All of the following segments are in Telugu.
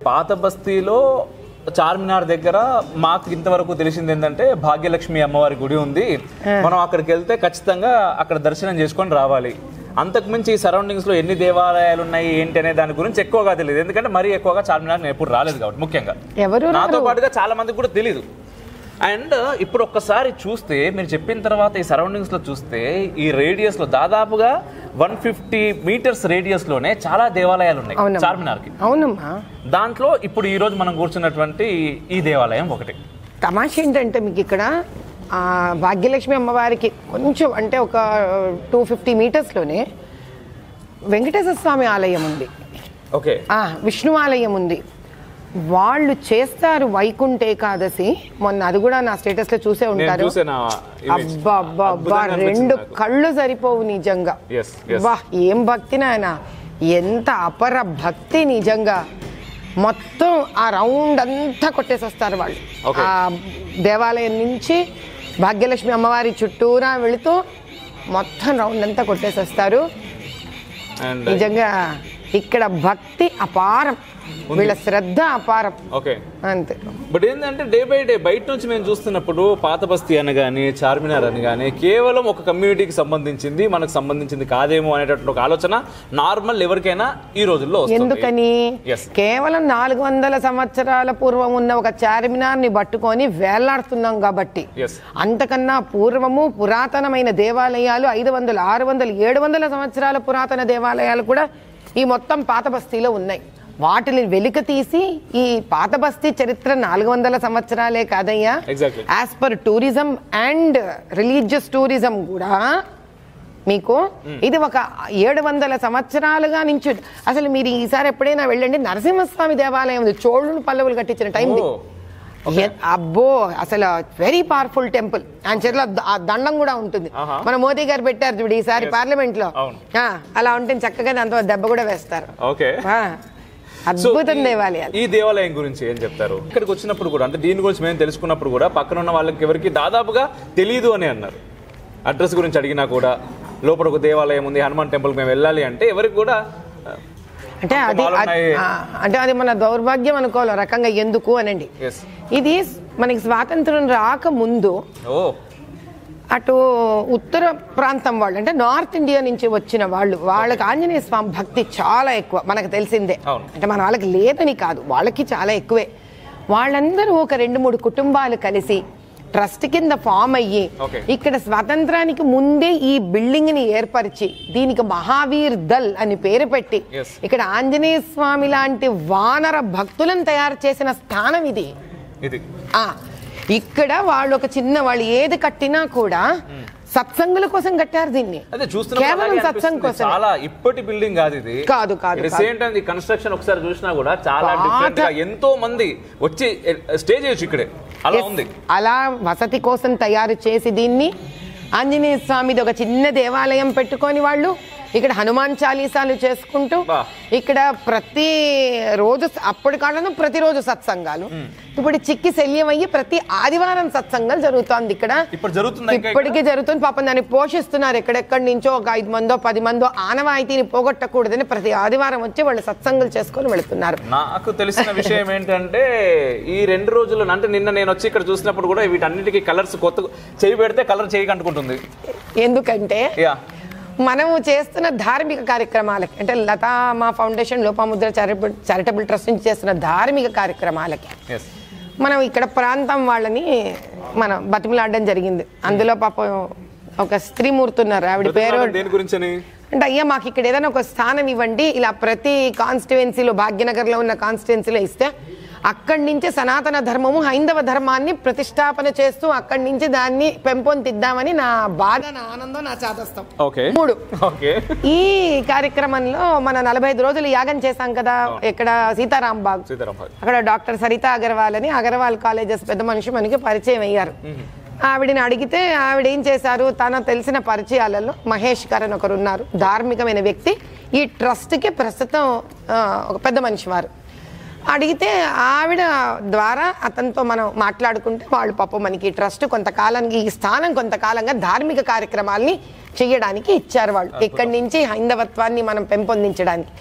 పాత బస్తీలో చార్మినార్ దగ్గర మాకు ఇంతవరకు తెలిసింది ఏంటంటే భాగ్యలక్ష్మి అమ్మవారి గుడి ఉంది. మనం అక్కడికి వెళ్తే ఖచ్చితంగా అక్కడ దర్శనం చేసుకొని రావాలి. అంతకుమించి ఈ సరౌండింగ్స్ లో ఎన్ని దేవాలయాలు ఉన్నాయి ఏంటి అనే దాని గురించి ఎక్కువగా తెలియదు. ఎందుకంటే మరీ ఎక్కువగా చార్మినార్ నేను ఎప్పుడు రాలేదు కాబట్టి, ముఖ్యంగా నాతో పాటుగా చాలా మందికి కూడా తెలియదు. అండ్ ఇప్పుడు ఒక్కసారి చూస్తే మీరు చెప్పిన తర్వాత ఈ సరౌండింగ్స్ లో చూస్తే ఈ రేడియస్ లో దాదాపుగా 150 మీటర్స్ రేడియస్ లోనే చాలా దేవాలయాలు ఉన్నాయి చార్మినార్ కి. దాంట్లో ఇప్పుడు ఈ రోజు మనం కూర్చున్నటువంటి ఈ దేవాలయం ఒకటి. తమాష ఏంటంటే మీకు ఇక్కడ భాగ్యలక్ష్మి అమ్మవారికి కొంచెం అంటే ఒక 250 మీటర్స్లోనే వెంకటేశ్వర స్వామి ఆలయం ఉంది, ఓకే, విష్ణు ఆలయం ఉంది. వాళ్ళు చేస్తారు వైకుంఠ ఏకాదశి, మొన్న అది కూడా నా స్టేటస్ లో చూసే ఉంటారు. అబ్బా అబ్బా అబ్బా, 2 కళ్ళు సరిపోవు నిజంగా. వా ఏం భక్తి నాయన, ఎంత అపర భక్తి నిజంగా. మొత్తం ఆ రౌండ్ అంతా కొట్టేసి వస్తారు వాళ్ళు. ఆ దేవాలయం నుంచి భాగ్యలక్ష్మి అమ్మవారి చుట్టూరా వెళుతూ మొత్తం రౌండ్ అంతా కొట్టేసి వస్తారు. నిజంగా ఇక్కడ భక్తి అపారం, వీళ్ళ శ్రద్ధ అపారం. ఓకే, అంతే. బట్ ఏంటంటే డే బై డే బయట నుంచి మేము చూస్తున్నప్పుడు పాత బస్తీ అని కానీ చార్మినార్ అని కానీ కేవలం ఒక కమ్యూనిటీకి సంబంధించింది, మనకు సంబంధించింది కాదేమో అనేటటువంటి ఒక ఆలోచన నార్మల్ ఎవరికైనా ఈ రోజుల్లో. ఎందుకని కేవలం 400 సంవత్సరాల పూర్వం ఉన్న ఒక చార్మినార్ ని పట్టుకొని వేలాడుతున్నాం కాబట్టి. అంతకన్నా పూర్వము పురాతనమైన దేవాలయాలు 500, 600, 700 సంవత్సరాల పురాతన దేవాలయాలు కూడా ఈ మొత్తం పాత బస్తీలో ఉన్నాయి. వాటిని వెలిక తీసి ఈ పాత బస్తీ చరిత్ర 400 సంవత్సరాలే కాదయ్యా, as per tourism and religious tourism కూడా మీకు ఇది ఒక 700 సంవత్సరాలుగా నుంచి. అసలు మీరు ఈసారి ఎప్పుడైనా వెళ్ళండి, నరసింహస్వామి దేవాలయం ఉంది, చోళులు పల్లవులు కట్టించిన టైం. అబ్బో అసలు వెరీ పవర్ఫుల్ టెంపుల్. ఆయన చేతిలో దండం కూడా ఉంటుంది. మన మోదీ గారు పెట్టారు చూడు ఈసారి పార్లమెంట్ లో, అలా ఉంటుంది చక్కగా, దాంతో దెబ్బ కూడా వేస్తారు. అద్భుతం దేవాలయాలు. ఈ దేవాలయం గురించి ఏం చెప్తారు? ఇక్కడికి వచ్చినప్పుడు కూడా అంటే దీని గురించి మేము తెలుసుకున్నప్పుడు కూడా పక్కన ఉన్న వాళ్ళకి ఎవరికి దాదాపుగా తెలియదు అని అన్నారు. అడ్రస్ గురించి అడిగినా కూడా లోపల ఒక దేవాలయం ఉంది, హనుమాన్ టెంపుల్ మేము వెళ్ళాలి అంటే ఎవరికి కూడా అంటే అది మన దౌర్భాగ్యం అనుకోవాలి రకంగా. ఎందుకు అనండి, ఇది మనకి స్వాతంత్రం రాక ముందు అటు ఉత్తర ప్రాంతం వాళ్ళు అంటే నార్త్ ఇండియా నుంచి వచ్చిన వాళ్ళకి ఆంజనేయ స్వామి భక్తి చాలా ఎక్కువ. మనకు తెలిసిందే, అంటే మన వాళ్ళకి లేదని కాదు, వాళ్ళకి చాలా ఎక్కువే. వాళ్ళందరూ ఒక 2-3 కుటుంబాలు కలిసి ట్రస్ట్ కింద ఫామ్ అయ్యి ఇక్కడ స్వాతంత్రానికి ముందే ఈ బిల్డింగ్ ని ఏర్పరిచి దీనికి మహావీర్ దల్ అని పేరు పెట్టి ఇక్కడ ఆంజనేయ స్వామి లాంటి వానర భక్తులను తయారు చేసిన స్థానం ఇది. ఇక్కడ వాళ్ళు ఒక చిన్న వాళ్ళు ఏది కట్టినా కూడా సత్సంగుల కోసం కట్టారు దీన్ని, కేవలం సత్సంగం కోసం. చాలా ఇప్పటి బిల్డింగ్ కాదు ఇది, కాదు కన్స్ట్రక్షన్ ఒకసారి చూసినా కూడా చాలా డిఫరెంట్ గా ఎంతో మంది వచ్చి స్టే చేయొచ్చు ఇక్కడే. అలా ఉంది, అలా వసతి కోసం తయారు చేసి దీన్ని ఆంజనేయ స్వామిది ఒక చిన్న దేవాలయం పెట్టుకొని వాళ్ళు ఇక్కడ హనుమాన్ చాలీసాలు చేసుకుంటూ ఇక్కడ ప్రతి రోజు, అప్పటి కాలంలో ప్రతిరోజు సత్సంగాలు, ఇప్పుడు చిక్కి శల్యం అయ్యి ప్రతి ఆదివారం సత్సంగాలు జరుగుతోంది ఇక్కడ. ఇప్పటికీ జరుగుతుంది. పాపం దాన్ని పోషిస్తున్నారు. ఎక్కడెక్కడి నుంచో ఒక 5 మందో 10 మందో ఆనవాయితీని పోగొట్టకూడదని ప్రతి ఆదివారం వచ్చి వాళ్ళు సత్సంగాలు చేసుకొని వెళుతున్నారు. నాకు తెలిసిన విషయం ఏంటంటే ఈ 2 రోజులు అంటే నిన్న నేను వచ్చి ఇక్కడ చూసినప్పుడు కూడా వీటన్నిటికీ కలర్స్ కొత్త చేయి పెడితే కలర్ చేయి కంటుకుంటుంది. ఎందుకంటే మనము చేస్తున్న ధార్మిక కార్యక్రమాలకి అంటే లతామా ఫౌండేషన్ లోపాముద్ర చారిటబుల్ ట్రస్ట్ నుంచి చేస్తున్న ధార్మిక కార్యక్రమాలకి మనం ఇక్కడ ప్రాంతం వాళ్ళని మనం బతిమలాడడం జరిగింది. అందులో పాపం ఒక స్త్రీమూర్తి ఉన్నారు, ఆవిడ పేరు అంటే అయ్యా మాకు ఇక్కడ ఏదైనా ఒక స్థానం ఇవ్వండి, ఇలా ప్రతి కాన్స్టిట్యుయెన్సీలో భాగ్యనగర్లో ఉన్న కాన్స్టిట్యుయెన్సీలో ఇస్తే అక్కడి నుంచి సనాతన ధర్మము హైందవ ధర్మాన్ని ప్రతిష్టాపన చేస్తూ అక్కడి నుంచి దాన్ని పెంపొందిద్దామని నా బాధ, నా ఆనందం, నా చాదస్తం. 3 ఈ కార్యక్రమంలో మన 45 రోజులు యాగం చేశాం కదా ఇక్కడ సీతారాంబాగ్. అక్కడ డాక్టర్ సరిత అగర్వాల్ అని అగర్వాల్ కాలేజెస్ పెద్ద మనిషి మనకి పరిచయం అయ్యారు. ఆవిడని అడిగితే ఆవిడ ఏం చేశారు, తన తెలిసిన పరిచయాలలో మహేష్ గారు అని ఒకరు ఉన్నారు, ధార్మికమైన వ్యక్తి, ఈ ట్రస్ట్కి ప్రస్తుతం ఒక పెద్ద మనిషి వారు. అడిగితే ఆవిడ ద్వారా అతనితో మనం మాట్లాడుకుంటే వాళ్ళు పాపం మనకి ట్రస్ట్ కొంతకాలానికి ఈ స్థానం కొంతకాలంగా ధార్మిక కార్యక్రమాల్ని చేయడానికి ఇచ్చారు వాళ్ళు, ఇక్కడి నుంచి హైందవత్వాన్ని మనం పెంపొందించడానికి.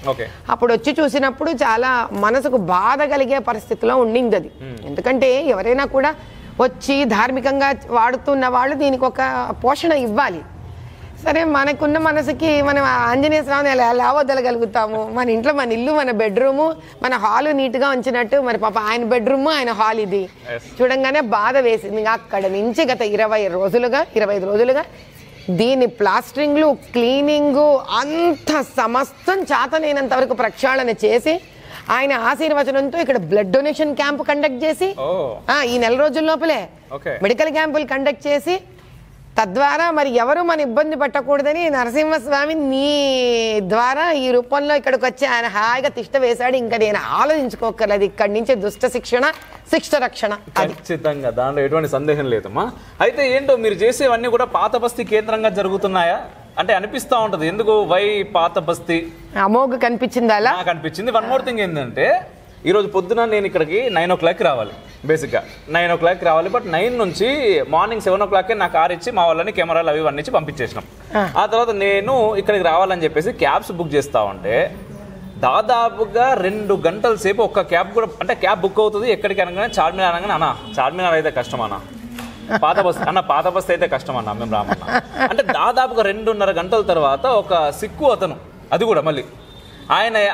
అప్పుడు వచ్చి చూసినప్పుడు చాలా మనసుకు బాధ కలిగే పరిస్థితిలో ఉండింది అది. ఎందుకంటే ఎవరైనా కూడా వచ్చి ధార్మికంగా వాడుతున్న వాళ్ళు దీనికి ఒక పోషణ ఇవ్వాలి. సరే, మనకున్న మనసుకి మనం ఆంజనేయ స్వామిని ఎలా వదలగలుగుతాము? మన ఇంట్లో మన ఇల్లు, మన బెడ్రూము, మన హాలు నీట్గా ఉంచినట్టు మరి పాప ఆయన బెడ్రూము, ఆయన హాల్ ఇది చూడంగానే బాధ వేసింది. అక్కడ నుంచి గత 25 రోజులుగా దీని ప్లాస్టరింగ్లు, క్లీనింగు అంత సమస్తం చేతనైనంత వరకు ప్రక్షాళన చేసి ఆయన ఆశీర్వచనంతో ఇక్కడ బ్లడ్ డొనేషన్ క్యాంప్ కండక్ట్ చేసి ఈ నెల రోజుల లోపలే మెడికల్ క్యాంపులు కండక్ట్ చేసి తద్వారా మరి ఎవరు మన ఇబ్బంది పెట్టకూడదని నరసింహస్వామి నీ ద్వారా ఈ రూపంలో ఇక్కడికి వచ్చి ఆయన హాయిగా తిష్ట వేశాడు. ఇంకా నేను ఆలోచించుకోకర్లేదు. ఇక్కడి నుంచి దుష్ట శిక్షణ, శిక్ష రక్షణ. ఖచ్చితంగా, దాంట్లో ఎటువంటి సందేహం లేదమ్మా. అయితే ఏంటో మీరు చేసేవన్నీ కూడా పాత బస్తీ కేంద్రంగా జరుగుతున్నాయా అంటే అనిపిస్తా ఉంటది. ఎందుకు వై పాత బస్తీ అమోఘ కనిపించింది? అలా నాకు అనిపించింది. వన్ మోర్ థింగ్ ఏంటంటే ఈరోజు పొద్దున నేను ఇక్కడికి 9 o'clock రావాలి, బేసిక్గా 9 o'clock రావాలి. బట్ 9 నుంచి మార్నింగ్ 7 o'clock నా కార్ ఇచ్చి మా వాళ్ళని కెమెరాలు అవి అన్నీ ఇచ్చి పంపించేసినాం. ఆ తర్వాత నేను ఇక్కడికి రావాలని చెప్పేసి క్యాబ్స్ బుక్ చేస్తా ఉంటే దాదాపుగా 2 గంటల సేపు ఒక్క క్యాబ్ కూడా, అంటే క్యాబ్ బుక్ అవుతుంది ఎక్కడికి అనగానే చార్మినార్ అనగానే అన్న చార్మినార్ అయితే కష్టం అన్న, పాత బస్తీ అయితే కష్టం అన్న, మేము రామన్నా అంటే దాదాపుగా 2.5 గంటల తర్వాత ఒక సిక్కు అతను, అది కూడా మళ్ళీ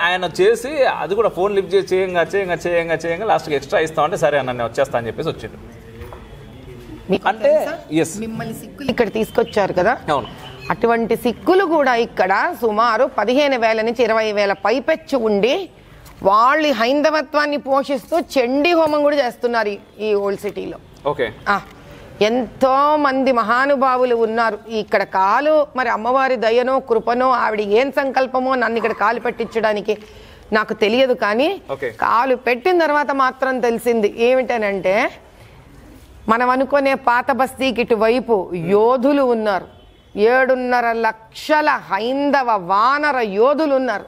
ఆయన చేసి అది కూడా ఫోన్ లిఫ్ట్ చేసి చేయంగా లాస్ట్కి ఎక్స్ట్రా ఇస్తామంటే సరే అన్న నేను వచ్చేస్తా అని చెప్పేసి వచ్చిండు. అంటే మిమ్మల్ని సిక్కులు ఇక్కడ తీసుకొచ్చారు కదా, అటువంటి సిక్కులు కూడా ఇక్కడ సుమారు 15,000 నుంచి 20,000 పైపెచ్చు ఉండి వాళ్ళు హైందవత్వాన్ని పోషిస్తూ చండీ హోమం కూడా చేస్తున్నారు ఈ ఓల్డ్ సిటీలో. ఎంతో మంది మహానుభావులు ఉన్నారు ఇక్కడ. కాలు మరి అమ్మవారి దయనో కృపనో ఆవిడ ఏం సంకల్పమో నన్ను ఇక్కడ కాలు పెట్టించడానికి నాకు తెలియదు, కానీ కాలు పెట్టిన తర్వాత మాత్రం తెలిసింది ఏమిటనంటే మనం అనుకునే పాత బస్తీకి ఇటువైపు యోధులు ఉన్నారు. 7.5 లక్షల హైందవ వానర యోధులు ఉన్నారు.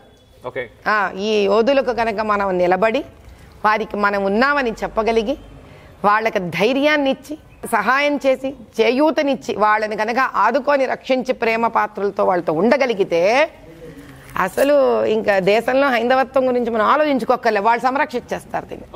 ఈ యోధులకు కనుక మనం నిలబడి వారికి మనం ఉన్నామని చెప్పగలిగి వాళ్ళకి ధైర్యాన్ని ఇచ్చి సహాయం చేసి చేయూతనిచ్చి వాళ్ళని కనుక ఆదుకొని రక్షించి ప్రేమ పాత్రలతో వాళ్ళతో ఉండగలిగితే అసలు ఇంకా దేశంలో హైందవత్వం గురించి మనం ఆలోచించుకోకర్లే, వాళ్ళు సంరక్షించేస్తారు దీన్ని.